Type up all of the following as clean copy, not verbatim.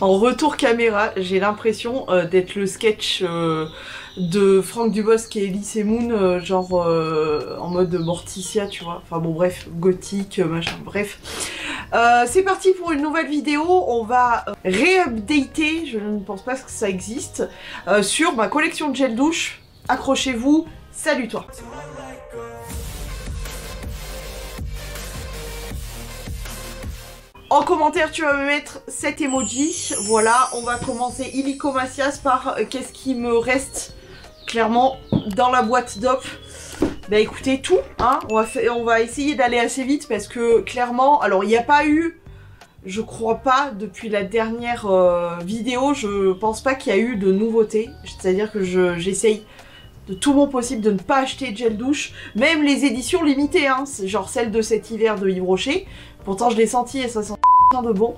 en retour caméra. J'ai l'impression d'être le sketch de Franck Dubosc et Elise Moon, genre en mode Morticia, tu vois. Enfin bon, bref, gothique, machin, bref. C'est parti pour une nouvelle vidéo. On va réupdater, je ne pense pas que ça existe, sur ma collection de gel douche. Accrochez-vous, salut toi. En commentaire, tu vas me mettre cet emoji. Voilà, on va commencer illico Macias par qu'est-ce qui me reste clairement dans la boîte d'op. Bah écoutez, tout, hein, on va essayer d'aller assez vite parce que clairement, alors il n'y a pas eu, je crois pas, depuis la dernière vidéo, je pense pas qu'il y a eu de nouveautés. C'est-à-dire que j'essaye de tout mon possible de ne pas acheter de gel douche, même les éditions limitées, hein, genre celle de cet hiver de Yves Rocher. Pourtant je l'ai senti et ça sent de bon.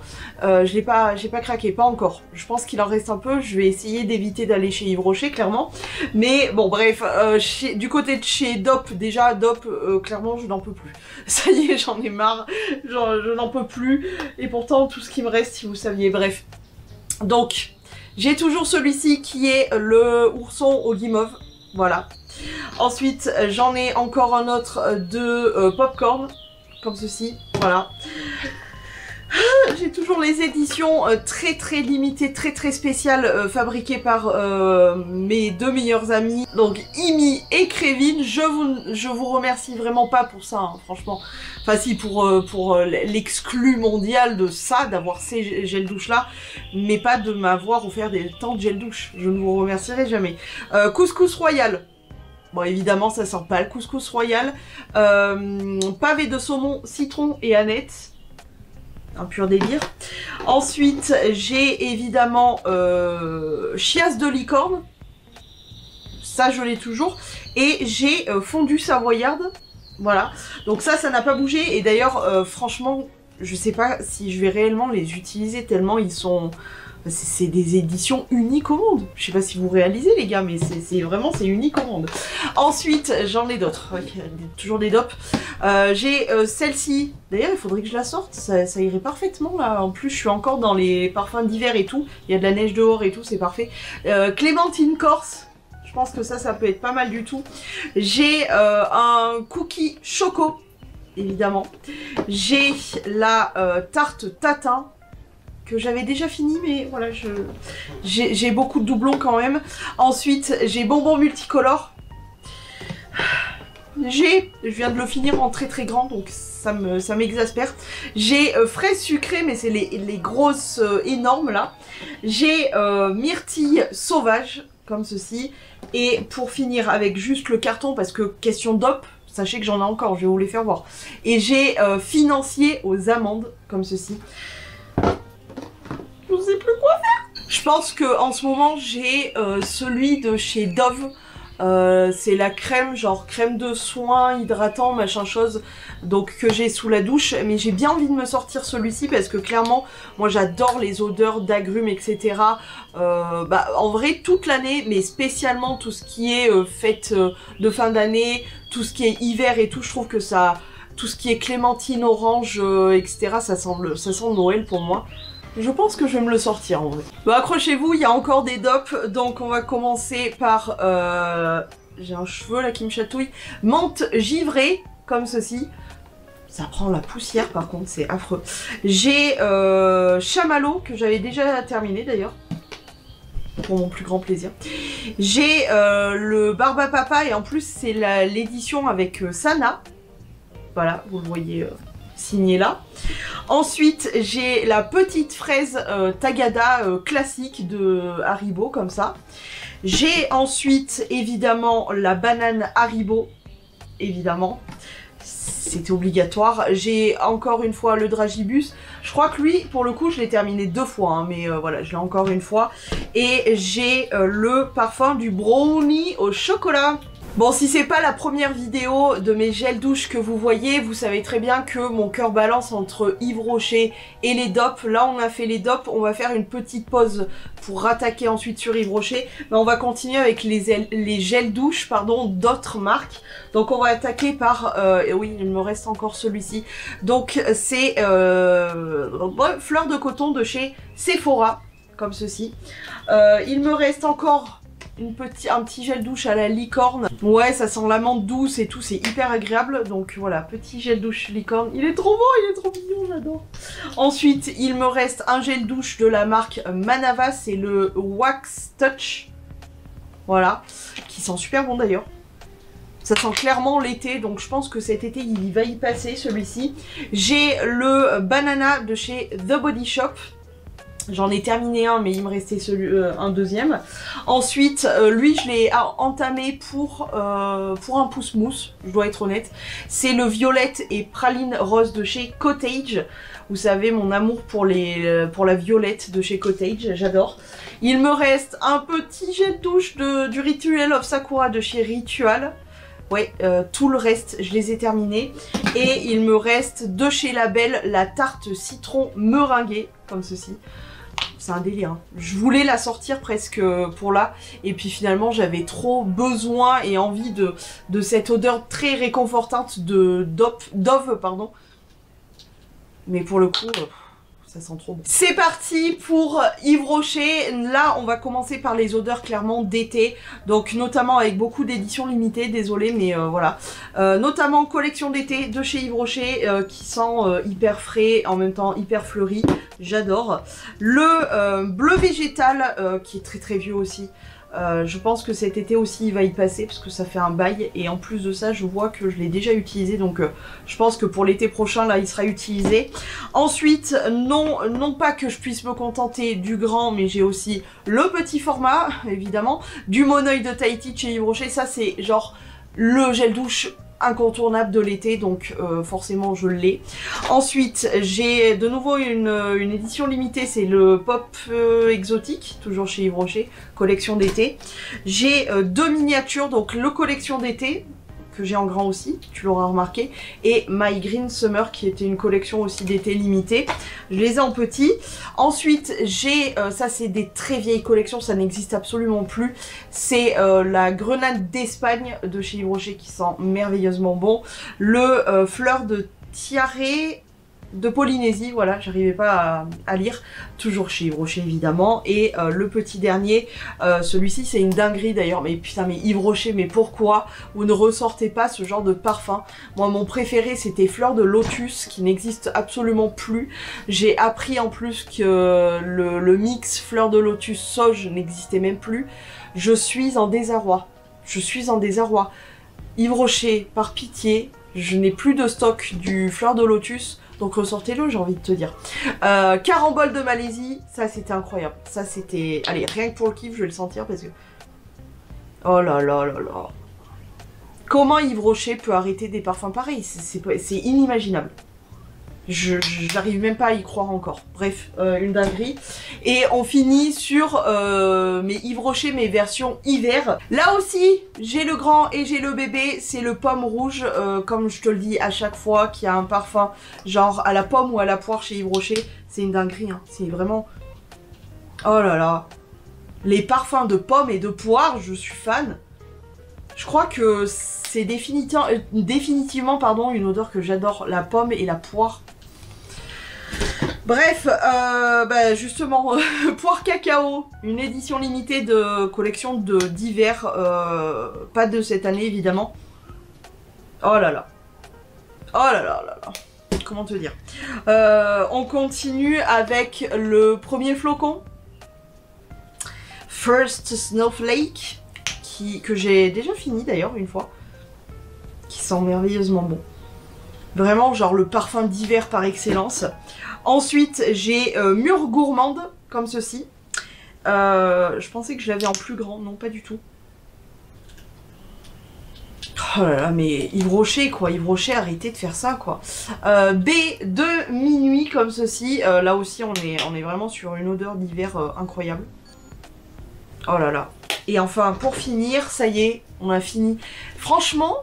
J'ai pas craqué, pas encore. Je pense qu'il en reste un peu. Je vais essayer d'éviter d'aller chez Yves Rocher, clairement. Mais bon, bref, du côté de chez Dop, déjà, Dop, clairement, je n'en peux plus. Ça y est, j'en ai marre. Je n'en peux plus. Et pourtant, tout ce qui me reste, si vous saviez, bref. Donc, j'ai toujours celui-ci qui est le ourson au guimauve. Voilà. Ensuite, j'en ai encore un autre de popcorn, comme ceci. Voilà. J'ai toujours les éditions très limitées, très spéciales, fabriquées par mes deux meilleurs amis, donc Imi et Krévin. Je vous remercie vraiment pas pour ça, hein, franchement. Enfin si, pour l'exclu mondial de ça, d'avoir ces gel douches là, mais pas de m'avoir offert tant de gel douche. Je ne vous remercierai jamais. Couscous royal. Bon, évidemment, ça sent pas le couscous royal. Pavé de saumon, citron et aneth. Un pur délire. Ensuite, j'ai évidemment chiasse de licorne. Ça, je l'ai toujours. Et j'ai fondue savoyarde. Voilà. Donc ça n'a pas bougé. Et d'ailleurs, franchement, je sais pas si je vais réellement les utiliser tellement ils sont... C'est des éditions uniques au monde. Je sais pas si vous réalisez les gars, mais c'est vraiment unique au monde. Ensuite, j'en ai d'autres. Ouais, toujours des dopes. J'ai celle-ci. D'ailleurs, il faudrait que je la sorte. Ça irait parfaitement là. En plus, je suis encore dans les parfums d'hiver et tout. Il y a de la neige dehors et tout, c'est parfait. Clémentine Corse. Je pense que ça peut être pas mal du tout. J'ai un cookie choco, évidemment. J'ai la tarte tatin, que j'avais déjà fini, mais voilà, j'ai beaucoup de doublons quand même. Ensuite, j'ai bonbons multicolores. Je viens de le finir en très grand, donc ça m'exaspère. J'ai fraises sucrées, mais c'est les grosses énormes là. J'ai myrtille sauvage, comme ceci. Et pour finir avec juste le carton, parce que question d'op, sachez que j'en ai encore, je vais vous les faire voir. Et j'ai financier aux amandes, comme ceci. Je sais plus quoi faire. Je pense que en ce moment j'ai celui de chez Dove. C'est la crème, genre crème de soin, hydratant, machin chose, donc que j'ai sous la douche. Mais j'ai bien envie de me sortir celui-ci parce que clairement, moi j'adore les odeurs d'agrumes, etc. En vrai toute l'année, mais spécialement tout ce qui est fête de fin d'année, tout ce qui est hiver et tout, je trouve que ça, tout ce qui est clémentine, orange, etc. Ça sent Noël pour moi. Je pense que je vais me le sortir en vrai. Bon, accrochez-vous, il y a encore des dopes. Donc on va commencer par... j'ai un cheveu là qui me chatouille. Menthe givrée, comme ceci. Ça prend la poussière par contre, c'est affreux. J'ai chamallow, que j'avais déjà terminé d'ailleurs. Pour mon plus grand plaisir. J'ai le barbe à papa et en plus c'est l'édition avec Sana. Voilà, vous le voyez... signé là. Ensuite, j'ai la petite fraise Tagada classique de Haribo, comme ça. J'ai ensuite, évidemment, la banane Haribo, évidemment. C'était obligatoire. J'ai encore une fois le Dragibus. Je crois que lui, pour le coup, je l'ai terminé 2 fois, hein, mais voilà, je l'ai encore une fois. Et j'ai le parfum du brownie au chocolat. Bon, si c'est pas la première vidéo de mes gels douche que vous voyez, vous savez très bien que mon cœur balance entre Yves Rocher et les dopes. Là, on a fait les dopes, on va faire une petite pause pour rattaquer ensuite sur Yves Rocher. Mais on va continuer avec les gels douche, pardon, d'autres marques. Donc on va attaquer par... oui, il me reste encore celui-ci. Donc c'est Fleur de coton de chez Sephora. comme ceci. Il me reste encore un petit gel douche à la licorne. Ouais, ça sent l'amande douce et tout, c'est hyper agréable. Donc voilà, petit gel douche licorne. Il est trop beau, il est trop mignon, j'adore. Ensuite, il me reste un gel douche de la marque Manava, c'est le Wax Touch. Voilà, qui sent super bon d'ailleurs. Ça sent clairement l'été, donc je pense que cet été il va y passer celui-ci. J'ai le Banana de chez The Body Shop. J'en ai terminé un, mais il me restait un deuxième. Ensuite, lui, je l'ai entamé pour un pouce mousse, je dois être honnête. C'est le violette et praline rose de chez Cottage. Vous savez, mon amour pour la violette de chez Cottage, j'adore. Il me reste un petit gel douche du Ritual of Sakura de chez Ritual. Ouais, tout le reste, je les ai terminés. Et il me reste de chez Label la tarte citron meringuée, comme ceci. C'est un délire. Hein. Je voulais la sortir presque pour là. Et puis finalement, j'avais trop besoin et envie de cette odeur très réconfortante de Dove, pardon. Mais pour le coup... ça sent trop bon. C'est parti pour Yves Rocher. Là, on va commencer par les odeurs clairement d'été. Donc, notamment avec beaucoup d'éditions limitées. Désolée, mais voilà. Notamment collection d'été de chez Yves Rocher qui sent hyper frais, en même temps hyper fleuri. J'adore. Le bleu végétal qui est très très vieux aussi. Je pense que cet été aussi il va y passer parce que ça fait un bail et en plus de ça je vois que je l'ai déjà utilisé donc je pense que pour l'été prochain là il sera utilisé. Ensuite non pas que je puisse me contenter du grand mais j'ai aussi le petit format évidemment du Moneuil de Tahiti chez Yves Rocher. Ça c'est genre le gel douche incontournable de l'été donc forcément je l'ai. Ensuite j'ai de nouveau une édition limitée, c'est le Pop Exotique, toujours chez Yves Rocher, collection d'été. J'ai deux miniatures, donc le collection d'été que j'ai en grand aussi, tu l'auras remarqué, et My Green Summer qui était une collection aussi d'été limitée. Je les ai en petit. Ensuite j'ai, ça c'est des très vieilles collections, ça n'existe absolument plus, c'est la Grenade d'Espagne de chez Yves Rocher qui sent merveilleusement bon. Le Fleur de Tiare de Polynésie, voilà, j'arrivais pas à lire, toujours chez Yves Rocher évidemment. Et le petit dernier, celui-ci c'est une dinguerie d'ailleurs, mais putain mais Yves Rocher, mais pourquoi vous ne ressortez pas ce genre de parfum? Moi mon préféré c'était Fleur de Lotus qui n'existe absolument plus. J'ai appris en plus que le mix Fleur de Lotus Sauge n'existait même plus. Je suis en désarroi, je suis en désarroi. Yves Rocher, par pitié, je n'ai plus de stock du Fleur de Lotus. Donc ressortez-le, j'ai envie de te dire. Carambole de Malaisie, ça c'était incroyable. Ça c'était... Allez, rien que pour le kiff, je vais le sentir parce que... Oh là là là là. Comment Yves Rocher peut arrêter des parfums pareils? C'est inimaginable. J'arrive même pas à y croire encore. Bref, une dinguerie. Et on finit sur mes Yves Rocher, mes versions hiver. Là aussi, j'ai le grand et j'ai le bébé. C'est le pomme rouge, comme je te le dis à chaque fois, qui a un parfum genre à la pomme ou à la poire chez Yves Rocher. C'est une dinguerie, hein. C'est vraiment... Oh là là. Les parfums de pomme et de poire, je suis fan. Je crois que c'est définitivement pardon, une odeur que j'adore, la pomme et la poire. Bref, bah justement, Poire Cacao, une édition limitée de collection d'hiver, pas de cette année évidemment. Oh là là. Oh là là là là. Comment te dire. On continue avec le premier flocon. First Snowflake. Que j'ai déjà fini d'ailleurs une fois, qui sent merveilleusement bon. Vraiment genre le parfum d'hiver par excellence. Ensuite j'ai Mûre Gourmande, comme ceci. Je pensais que je l'avais en plus grand, non pas du tout. Oh là là, mais Yves Rocher quoi, Yves Rocher arrêtez de faire ça quoi. B de Minuit comme ceci, là aussi on est vraiment sur une odeur d'hiver incroyable. Oh là là. Et enfin, pour finir, ça y est, on a fini. Franchement,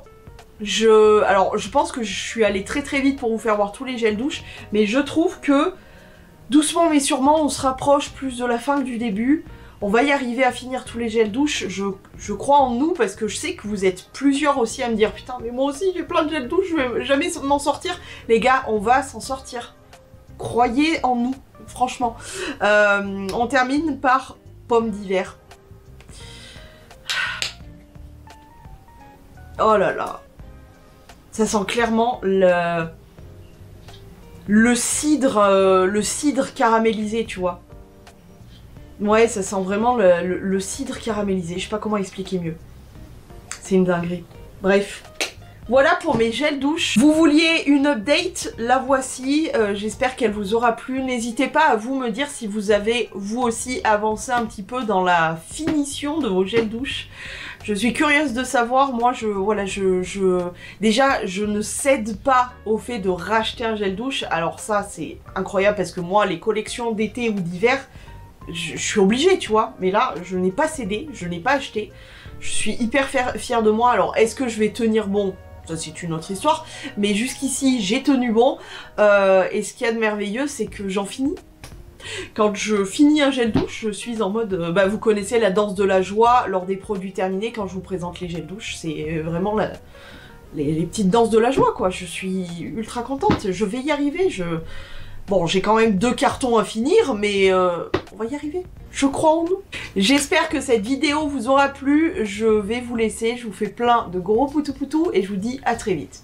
alors je pense que je suis allée très très vite pour vous faire voir tous les gels douche, mais je trouve que, doucement mais sûrement, on se rapproche plus de la fin que du début. On va y arriver à finir tous les gels douche, je crois en nous, parce que je sais que vous êtes plusieurs aussi à me dire « Putain, mais moi aussi j'ai plein de gels douche, je vais jamais m'en sortir. » Les gars, on va s'en sortir. Croyez en nous. franchement. On termine par pomme d'hiver. Oh là là. Ça sent clairement le cidre caramélisé, tu vois. Ouais, ça sent vraiment le cidre caramélisé. Je sais pas comment expliquer mieux. C'est une dinguerie. Bref. Voilà pour mes gels douche. Vous vouliez une update, la voici. J'espère qu'elle vous aura plu. N'hésitez pas à vous me dire si vous avez, vous aussi, avancé un petit peu dans la finition de vos gels douche. Je suis curieuse de savoir. Moi, déjà, je ne cède pas au fait de racheter un gel douche. Alors ça, c'est incroyable parce que moi, les collections d'été ou d'hiver, je suis obligée, tu vois. Mais là, je n'ai pas cédé, je n'ai pas acheté. Je suis hyper fière de moi. Alors, est-ce que je vais tenir bon ? Ça, c'est une autre histoire. Mais jusqu'ici, j'ai tenu bon. Et ce qu'il y a de merveilleux, c'est que j'en finis. Quand je finis un gel douche, je suis en mode... vous connaissez la danse de la joie lors des produits terminés quand je vous présente les gels douche. C'est vraiment les petites danses de la joie, quoi. Je suis ultra contente. Je vais y arriver. Bon, j'ai quand même 2 cartons à finir, mais on va y arriver. Je crois en nous. J'espère que cette vidéo vous aura plu. Je vais vous laisser. Je vous fais plein de gros poutou-poutou et je vous dis à très vite.